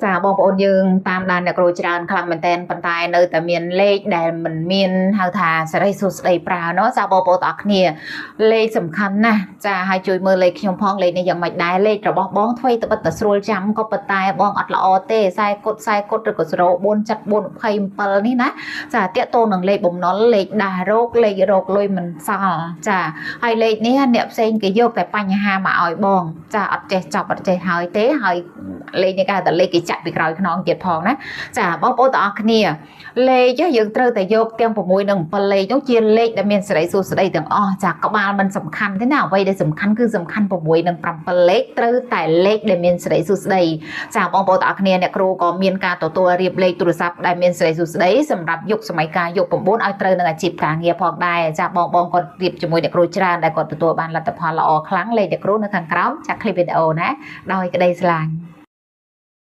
ចាបងប្អូនយើងតាមដានអ្នកគ្រូច្រើនខ្លាំងមែនតើប៉ុន្តែនៅតែមានលេខដែលមិនមានហៅថាសេរីសុស្ដីប្រើเนาะចាបងប្អូនទាំងអស់គ្នាលេខសំខាន់ណាស់ចាហើយជួយមើលលេខខ្ញុំផងលេខនេះយ៉ាងម៉េចដែរលេខរបស់បងថ្មីត្បិតតែស្រួលចាំក៏ប៉ុន្តែបងអត់ល្អទេ40 គុតឬក៏04727នេះណាចាតាកតងនឹងលេខបំណុលលេខដាស់រោគលេខរោគលុយមិនសល់ចាហើយលេខនេះអ្នកផ្សេងគេយកតែបញ្ហាមកឲ្យបងចាអត់ចេះចប់អត់ចេះហើយទេហើយលេខនេះគេហៅថាលេខគេចាក់ពីក្រោយខ្នងទៀតផងណាចាបងប្អូនទាំងអស់គ្នាលេខយើងត្រូវតែយកទាំង6និង7លេខនោះជាលេខដែលមានសេរីសួស្តីទាំងអស់ចាក្បាលមិនសំខាន់ទេណាអ្វីដែលសំខាន់គឺសំខាន់6និង7លេខត្រូវតែលេខដែលមានសេរីសួស្តីចាបងប្អូនទាំងអស់គ្នាអ្នកគ្រូក៏មានការទទួលរៀបលេខទូរស័ព្ទដែលមានសេរីសួស្តីសម្រាប់យុគសម័យកាលយុគ9ឲ្យត្រូវនឹងអាជីពការងារផងដែរចាបងគាត់រៀបជាមួយអ្នកគ្រូច្រើនដែលគាត់ទទួលបានលទ្ធផលល្អខ្លាំងលេខអ្នកគ្រូនៅខាងក្រោមចាក់คลิปវីដេអូណាដោយក្តីស្រឡាញ់